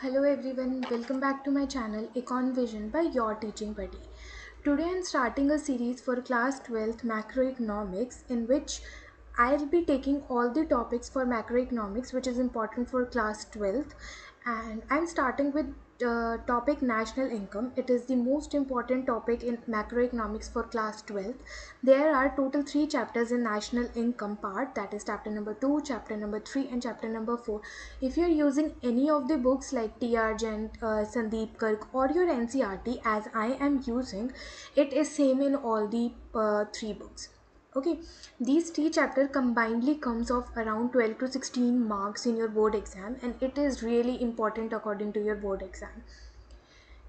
Hello everyone, welcome back to my channel Econ Vision by Your Teaching Buddy. Today I'm starting a series for class 12th macroeconomics in which I'll be taking all the topics for macroeconomics which is important for class 12th, and I'm starting with topic national income. It is the most important topic in macroeconomics for class 12th. There are total 3 chapters in national income part, that is chapter number 2, chapter number 3 and chapter number 4. If you're using any of the books like T.R. Gent, Sandeep Kirk or your NCRT as I am using, it is same in all the 3 books. Okay, these 3 chapters combinedly comes of around 12 to 16 marks in your board exam, and it is really important according to your board exam.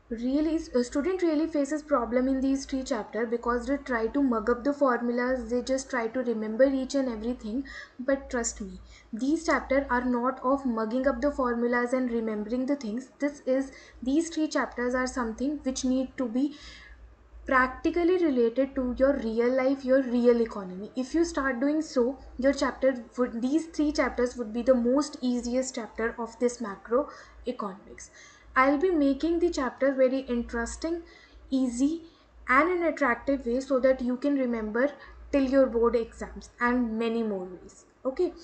Really, a student really faces problem in these 3 chapters because they try to mug up the formulas, they just try to remember each and everything. But trust me, these chapters are not of mugging up the formulas and remembering the things. These 3 chapters are something which need to be practically related to your real life, your real economy. If you start doing so, these 3 chapters would be the most easiest chapter of this macro economics. I'll be making the chapter very interesting, easy and an attractive way so that you can remember till your board exams and many more ways. Okay,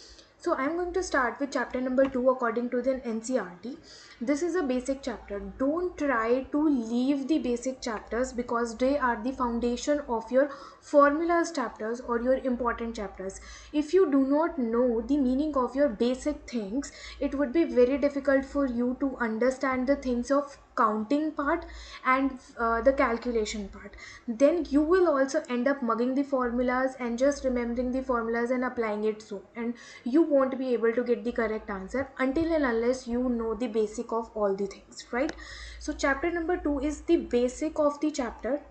so I'm going to start with chapter number 2 according to the NCRT. This is a basic chapter. Don't try to leave the basic chapters because they are the foundation of your formulas chapters or your important chapters. If you do not know the meaning of your basic things, it would be very difficult for you to understand the things of counting part and the calculation part. Then you will also end up mugging the formulas and just remembering the formulas and applying it, so and you won't be able to get the correct answer until and unless you know the basic of all the things, right? So chapter number 2 is the basic of the chapter,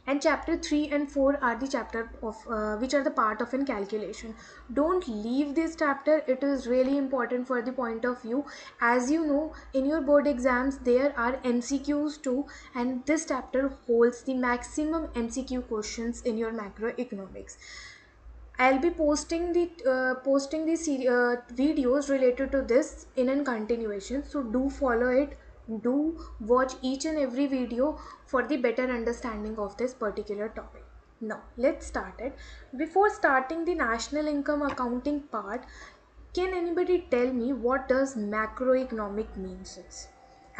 and chapter 3 and 4 are the chapter of which are the part of in calculation. Don't leave this chapter, it is really important for the point of view. As you know, in your board exams there are MCQs too, and this chapter holds the maximum MCQ questions in your macroeconomics. I'll be posting the videos related to this in a continuation. So do follow it. Do watch each and every video for the better understanding of this particular topic. Now let's start it. Before starting the national income accounting part, can anybody tell me what does macroeconomic means?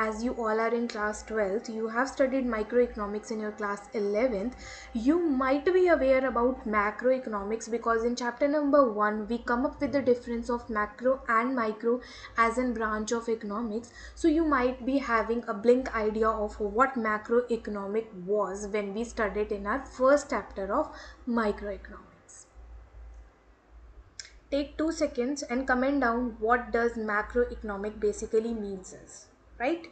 As you all are in class 12th, you have studied microeconomics in your class 11th, you might be aware about macroeconomics because in chapter number 1 we come up with the difference of macro and micro as a branch of economics. So you might be having a blink idea of what macroeconomic was when we studied in our first chapter of microeconomics. Take 2 seconds and comment down what does macroeconomic basically means, right?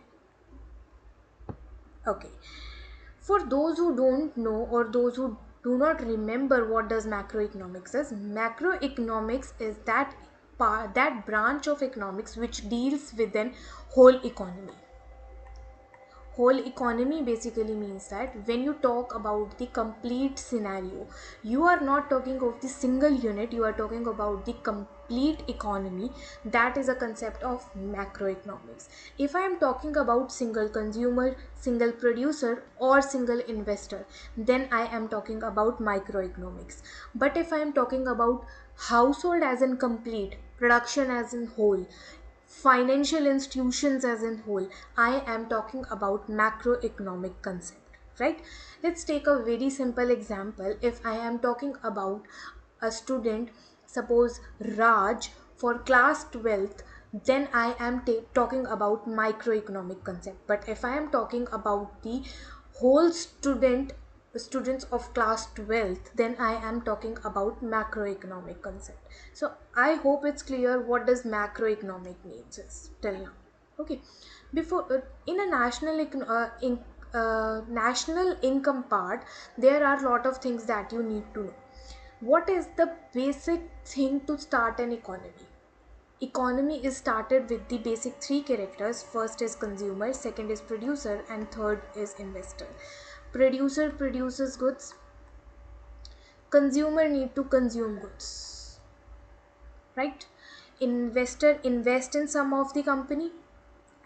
Okay. For those who don't know or those who do not remember what does macroeconomics is, macroeconomics is that branch of economics which deals with an whole economy. Whole economy basically means that when you talk about the complete scenario, you are not talking of the single unit, you are talking about the complete economy. That is a concept of macroeconomics. If I am talking about single consumer, single producer or single investor, then I am talking about microeconomics. But if I am talking about household as in complete, production as in whole, financial institutions as in whole, I am talking about macroeconomic concept, right? Let's take a very simple example. If I am talking about a student, suppose Raj, for class 12th, then I am talking about microeconomic concept. But if I am talking about the whole students of class 12th, then I am talking about macroeconomic concept. So I hope it's clear what does macroeconomic means is till now. Okay, before in a national income part, there are a lot of things that you need to know. What is the basic thing to start an economy? Economy is started with the basic 3 characters. First is consumer, second is producer, and third is investor. Producer produces goods, consumer need to consume goods, right? Investor invest in some of the company,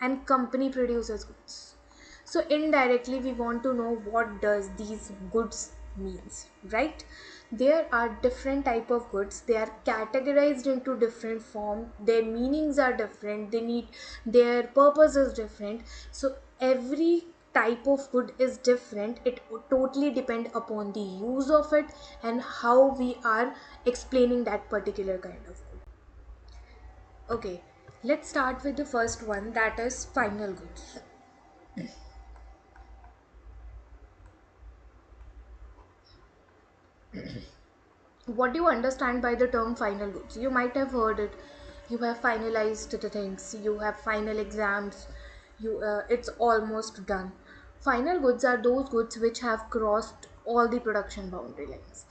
and company produces goods. So indirectly we want to know what does these goods means, right? There are different type of goods, they are categorized into different form, their meanings are different, they need, their purpose is different. So every type of good is different, it totally depend upon the use of it and how we are explaining that particular kind of good. Okay, let's start with the first one, that is final goods. What do you understand by the term final goods? You might have heard it. You have finalized the things, you have final exams, it's almost done. Final goods are those goods which have crossed all the production boundary lines.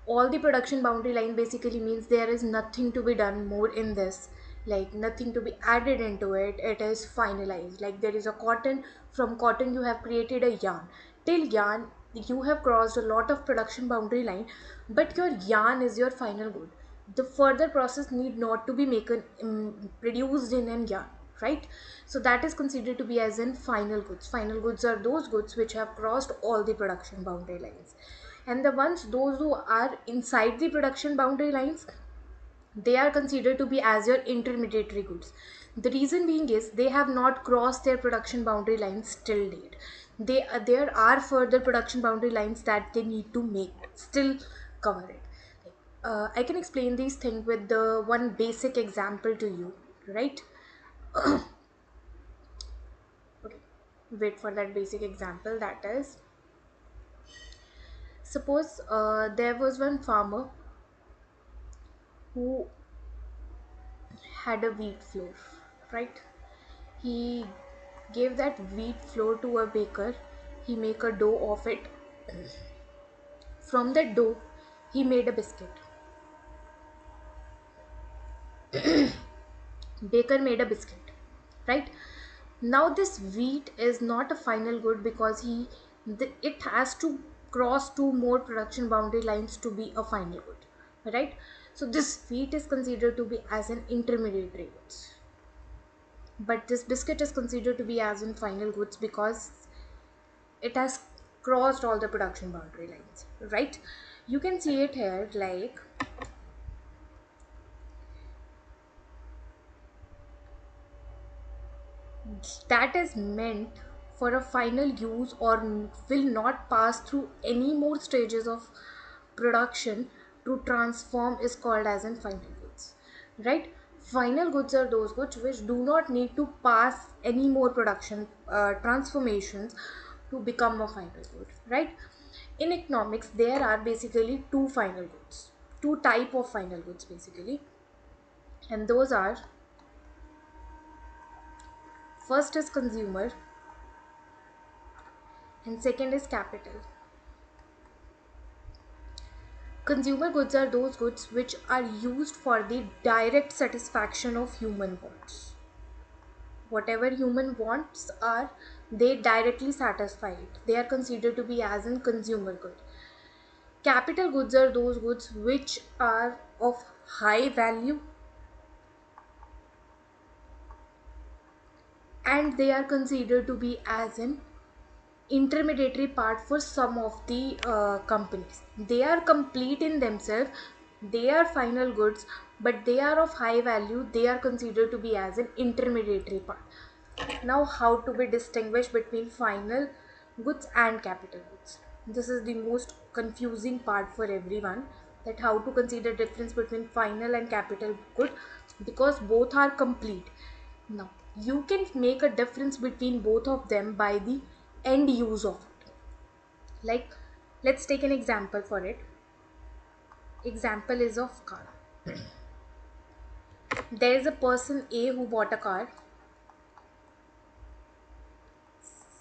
All the production boundary line basically means there is nothing to be done more in this, like nothing to be added into it, it is finalized. Like there is a cotton, from cotton you have created a yarn, till yarn you have crossed a lot of production boundary line, but your yarn is your final good. The further process need not to be making produced in an yarn, right? So that is considered to be as in final goods. Final goods are those goods which have crossed all the production boundary lines. And the ones, those who are inside the production boundary lines, they are considered to be as your intermediary goods. The reason being is they have not crossed their production boundary lines till date. There are further production boundary lines that they need to make, still cover it. I can explain these things with the one basic example to you, right? Okay, wait for that basic example. That is, suppose there was one farmer who had a wheat flour, right? He gave that wheat flour to a baker. He make a dough of it. From that dough, he made a biscuit. Baker made a biscuit, right? Now this wheat is not a final good because it has to cross two more production boundary lines to be a final good, right? So this wheat is considered to be as an intermediary goods, but this biscuit is considered to be as in final goods because it has crossed all the production boundary lines, right? You can see it here, like that is meant for a final use or will not pass through any more stages of production to transform is called as in final goods, right? Final goods are those goods which do not need to pass any more production transformations to become a final good, right? In economics there are basically two final goods, two type of final goods basically, and those are, first is consumer and second is capital. Consumer goods are those goods which are used for the direct satisfaction of human wants. Whatever human wants are, they directly satisfy it. They are considered to be as in consumer good. Capital goods are those goods which are of high value and they are considered to be as an intermediary part for some of the companies. They are complete in themselves, they are final goods, but they are of high value, they are considered to be as an intermediary part. Now how to be distinguished between final goods and capital goods? This is the most confusing part for everyone, that how to consider difference between final and capital good, because both are complete. Now you can make a difference between both of them by the end use of it. Like, let's take an example for it. Example is of car. There is a person A who bought a car,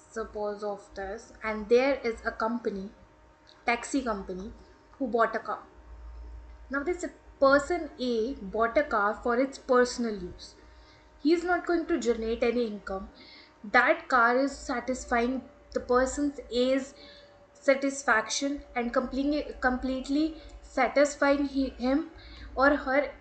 suppose of this, and there is a company, taxi company, who bought a car. Now this person A bought a car for its personal use. He is not going to generate any income. That car is satisfying the person's A's satisfaction and completely satisfying him or her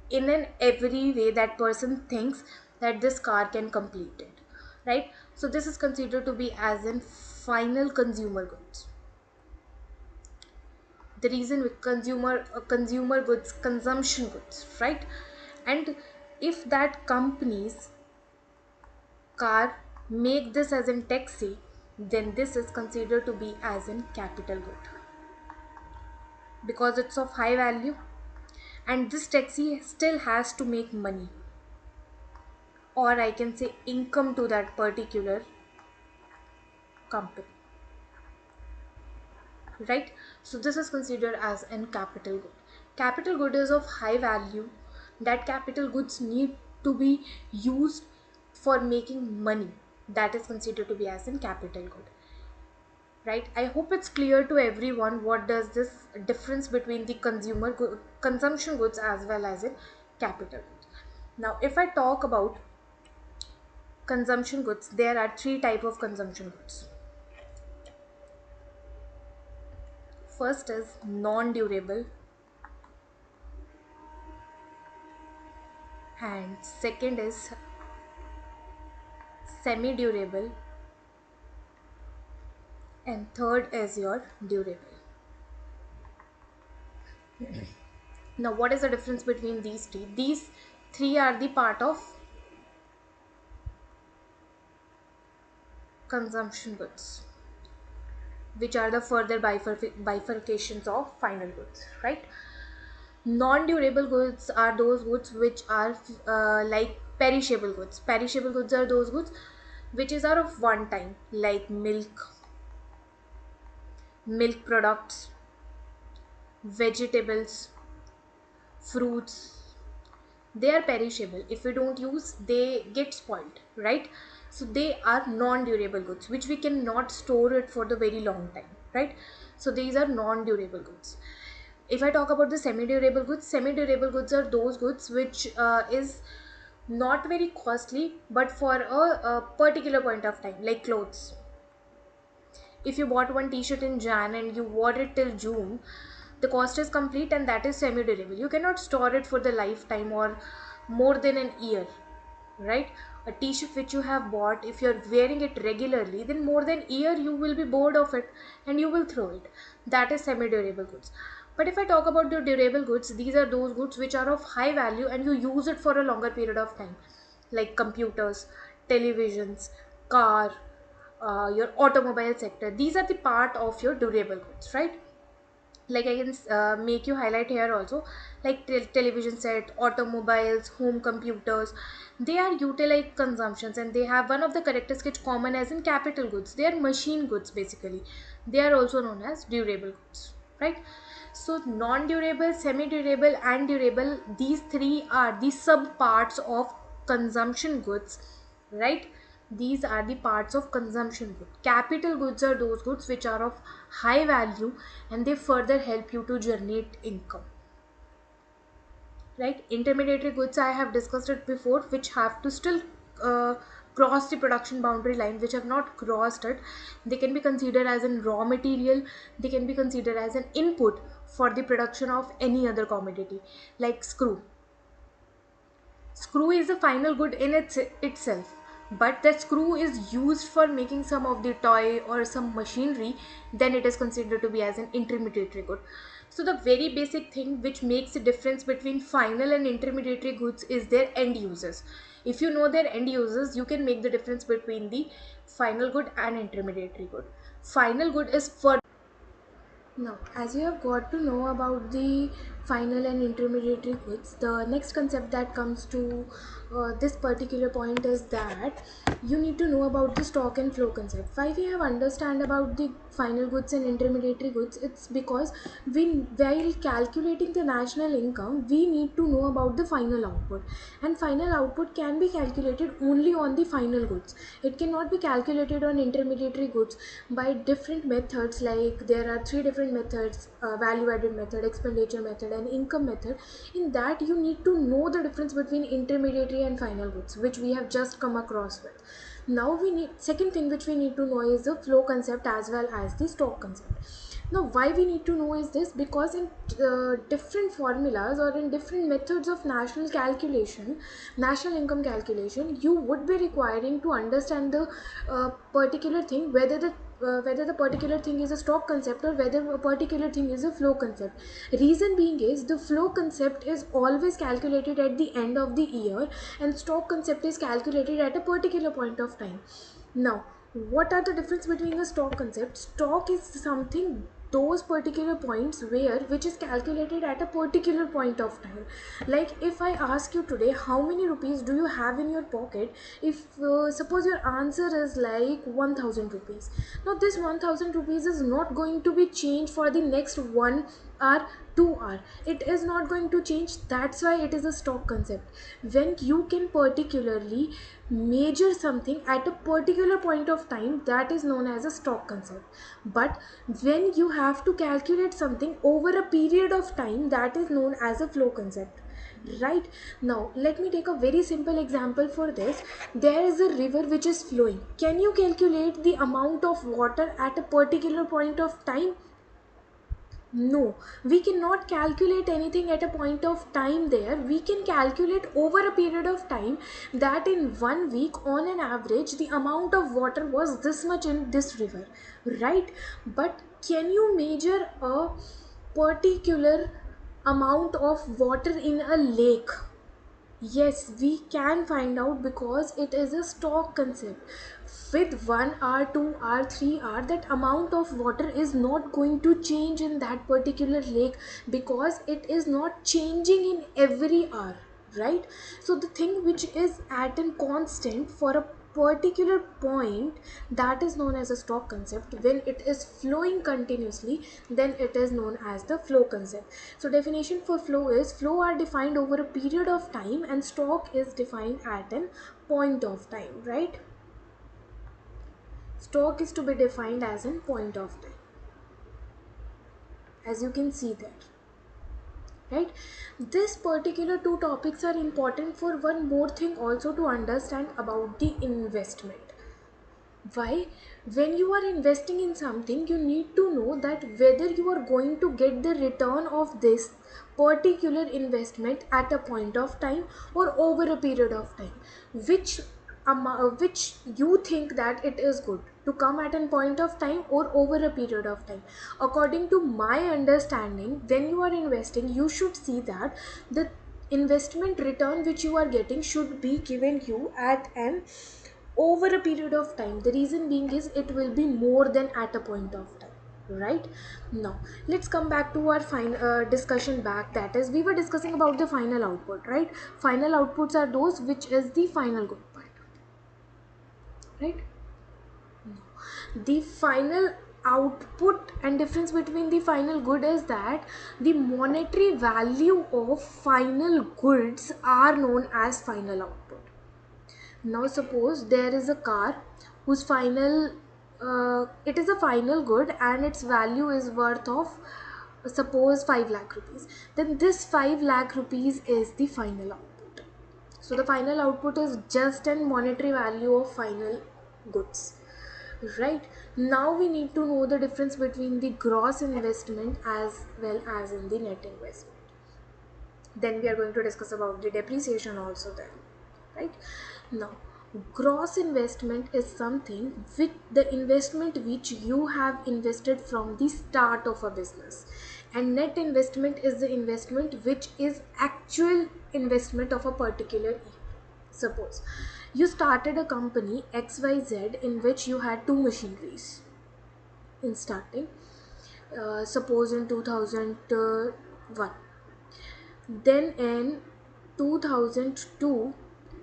in an every way that person thinks that this car can complete it. right? So this is considered to be as in final consumer goods. The reason with consumer goods, consumption goods, right? And if that company's car make this as in taxi, then this is considered to be as in capital good, because it's of high value, and this taxi still has to make money, or I can say income, to that particular company, right? So this is considered as an capital good. Capital good is of high value. That capital goods need to be used for making money. That is considered to be as in capital good, right? I hope it's clear to everyone what does this difference between the consumption goods as well as in capital goods. Now if I talk about consumption goods, there are three type of consumption goods. First is non-durable, and second is semi-durable, and third is your durable. Now what is the difference between these three? These three are the part of consumption goods, which are the further bifurcations of final goods, right? Non-durable goods are those goods which are like perishable goods. Perishable goods are those goods which is are of one time, like milk products, vegetables, fruits. They are perishable. If we don't use, they get spoiled, right? So they are non-durable goods which we cannot store it for the very long time, right? So these are non-durable goods. If I talk about the semi-durable goods, semi-durable goods are those goods which is not very costly, but for a particular point of time, like clothes. If you bought one t-shirt in Jan and you wore it till June, the cost is complete, and that is semi-durable. You cannot store it for the lifetime or more than an year, right? A t-shirt which you have bought, if you're wearing it regularly, then more than a year you will be bored of it and you will throw it. That is semi-durable goods. But if I talk about the durable goods, these are those goods which are of high value and you use it for a longer period of time, like computers, televisions, car, your automobile sector. These are the part of your durable goods, right? Like I can make you highlight here also, like television set, automobiles, home computers. They are utilized consumptions, and they have one of the characteristics common as in capital goods. They are machine goods basically. They are also known as durable goods, right? So non-durable, semi-durable and durable, these three are the sub parts of consumption goods, right? These are the parts of consumption good. Capital goods are those goods which are of high value and they further help you to generate income, right? Intermediary goods, I have discussed it before, which have to still uh, cross the production boundary line, which have not crossed it. They can be considered as a raw material. They can be considered as an input for the production of any other commodity, like screw. Screw is a final good in itself, but that screw is used for making some of the toy or some machinery, then it is considered to be as an intermediary good. So the very basic thing which makes the difference between final and intermediary goods is their end users. If you know their end users, you can make the difference between the final good and intermediary good. Final good is for. Now, as you have got to know about the final and intermediary goods, the next concept that comes to this particular point is that you need to know about the stock and flow concept. Why we have understand about the final goods and intermediary goods? It's because while calculating the national income, we need to know about the final output, and final output can be calculated only on the final goods. It cannot be calculated on intermediary goods by different methods. Like there are three different methods: value added method, expenditure method and income method. In that you need to know the difference between intermediary and final goods, which we have just come across with. Now we need, second thing which we need to know is the flow concept as well as the stock concept. Now why we need to know is this, because in different formulas or in different methods of national income calculation, you would be requiring to understand the particular thing, whether the particular thing is a stock concept or whether a particular thing is a flow concept. Reason being is the flow concept is always calculated at the end of the year, and stock concept is calculated at a particular point of time. Now, what are the difference between a stock concept? Stock is something, those particular points where which is calculated at a particular point of time. Like if I ask you today how many rupees do you have in your pocket, if suppose your answer is like 1000 rupees. Now this 1000 rupees is not going to be changed for the next 1 hour, 2 hour. It is not going to change. That's why it is a stock concept. When you can particularly measure something at a particular point of time, that is known as a stock concept. But when you have to calculate something over a period of time, that is known as a flow concept. Right. Now let me take a very simple example for this. There is a river which is flowing. Can you calculate the amount of water at a particular point of time? No, we cannot calculate anything at a point of time there. We can calculate over a period of time, that in 1 week on an average the amount of water was this much in this river, right? But can you measure a particular amount of water in a lake? Yes, we can find out, because it is a stock concept. With 1 hour, 2 hour, 3 hour, that amount of water is not going to change in that particular lake, because it is not changing in every hour, right? So the thing which is at a constant for a particular point, that is known as a stock concept. When it is flowing continuously, then it is known as the flow concept. So definition for flow is, flow are defined over a period of time and stock is defined at an point of time, right? Stock is to be defined as a point of time, as you can see there, right? This particular two topics are important for one more thing also, to understand about the investment. Why? When you are investing in something, you need to know that whether you are going to get the return of this particular investment at a point of time or over a period of time. Which you think that it is good to come at a point of time or over a period of time. According to my understanding, when you are investing, you should see that the investment return which you are getting should be given you at an over a period of time. The reason being is it will be more than at a point of time, right? Now let's come back to our final discussion back, that is we were discussing about the final output, right? Final outputs are those which is the final good part, right? The final output and difference between the final good is that the monetary value of final goods are known as final output. Now suppose there is a car whose final it is a final good and its value is worth of suppose 5 lakh rupees. Then this 5 lakh rupees is the final output. So the final output is just an monetary value of final goods. Right. Now we need to know the difference between the gross investment as well as in the net investment. Then we are going to discuss about the depreciation also then, right? Now gross investment is something with the investment which you have invested from the start of a business, and net investment is the investment which is actual investment of a particular year. Suppose you started a company XYZ in which you had two machineries in starting, suppose in 2001. Then in 2002,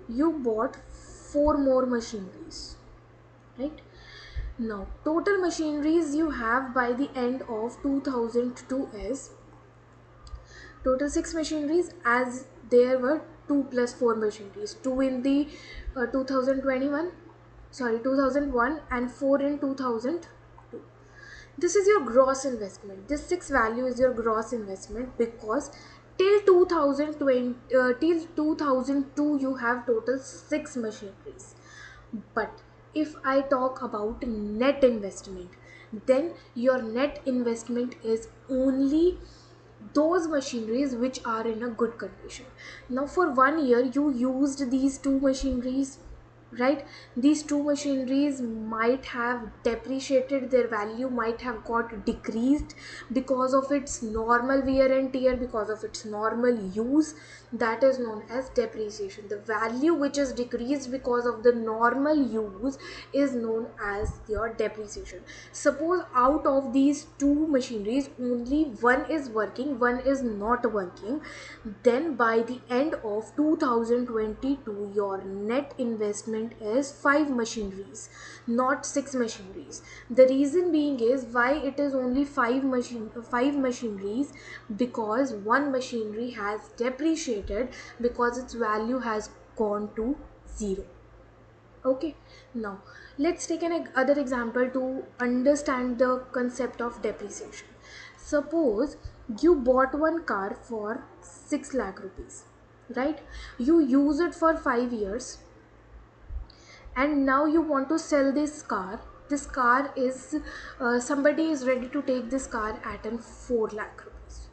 you bought four more machineries, right? Now, total machineries you have by the end of 2002 is total 6 machineries, as there were 2 plus 4 machineries, 2 in the 2021, sorry 2001, and 4 in 2002. This is your gross investment. This 6 value is your gross investment, because till 2020 till 2002 you have total 6 machineries. But if I talk about net investment, then your net investment is only those machineries which are in a good condition. Now for 1 year you used these two machineries, right? These two machineries might have depreciated, their value might have got decreased because of its normal wear and tear, because of its normal use. That is known as depreciation. The value which is decreased because of the normal use is known as your depreciation. Suppose out of these two machineries only one is working, one is not working, then by the end of 2022 your net investment is 5 machineries, not 6 machineries. The reason being is why it is only 5 machineries, because one machinery has depreciated because its value has gone to zero. Okay, now let's take an other example to understand the concept of depreciation. Suppose you bought one car for 6 lakh rupees, right? You use it for 5 years and now you want to sell this car. This car is somebody is ready to take this car at an 4 lakh rupees.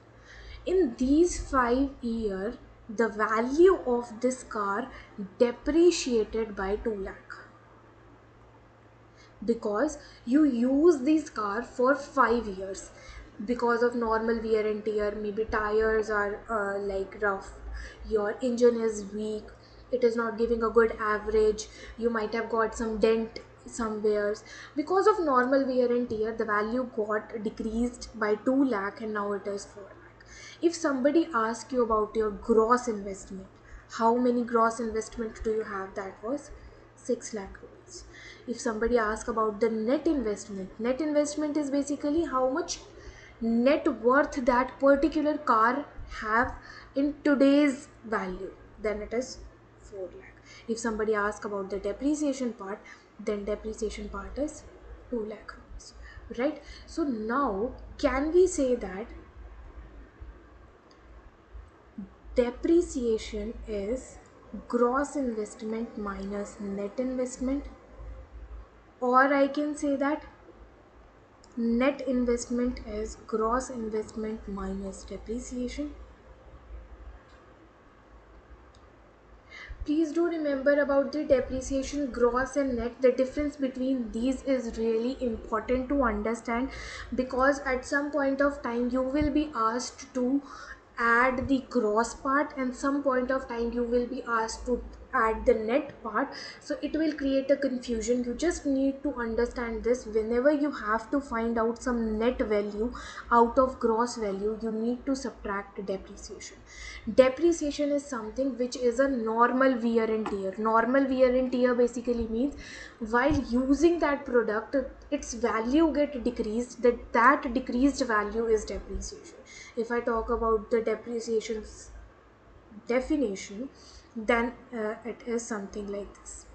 In these 5 years the value of this car depreciated by 2 lakh, because you use this car for 5 years. Because of normal wear and tear, maybe tires are like rough, your engine is weak, it is not giving a good average, you might have got some dent somewheres. Because of normal wear and tear the value got decreased by 2 lakh and now it is 4 lakh. If somebody asks you about your gross investment, how many gross investment do you have? That was 6 lakh rupees. If somebody asks about the net investment is basically how much net worth that particular car have in today's value, then it is 4 lakh. If somebody asks about the depreciation part, then depreciation part is 2 lakh rupees, right? So now can we say that depreciation is gross investment minus net investment, or I can say that net investment is gross investment minus depreciation? Please do remember about the depreciation, gross and net. The difference between these is really important to understand, because at some point of time you will be asked to add the gross part and some point of time you will be asked to add the net part, so it will create a confusion. You just need to understand this. Whenever you have to find out some net value out of gross value, you need to subtract depreciation. Depreciation is something which is a normal wear and tear. Normal wear and tear basically means while using that product its value get decreased, that decreased value is depreciation. If I talk about the depreciation's definition, then it is something like this: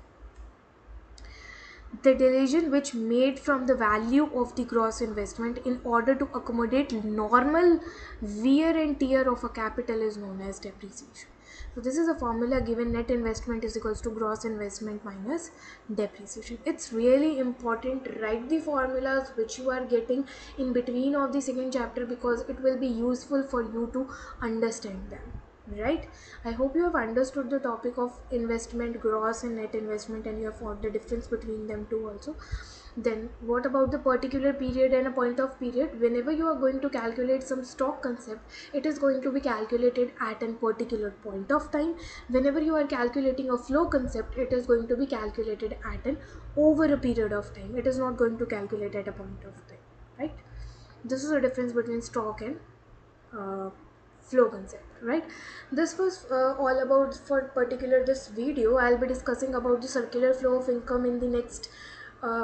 the derision which made from the value of the gross investment in order to accommodate normal wear and tear of a capital is known as depreciation. So this is a formula given: net investment is equals to gross investment minus depreciation. It's really important to write the formulas which you are getting in between of the second chapter, because it will be useful for you to understand them, right? I hope you have understood the topic of investment, gross and net investment, and you have found the difference between them too also. Then what about the particular period and a point of period? Whenever you are going to calculate some stock concept, it is going to be calculated at a particular point of time. Whenever you are calculating a flow concept, it is going to be calculated at an over a period of time. It is not going to calculate at a point of time, right? This is the difference between stock and uh, flow concept, right? This was all about for particular this video. I'll be discussing about the circular flow of income in the next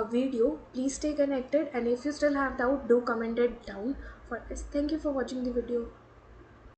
video. Please stay connected, and if you still have doubt, do comment it down for us. Thank you for watching the video.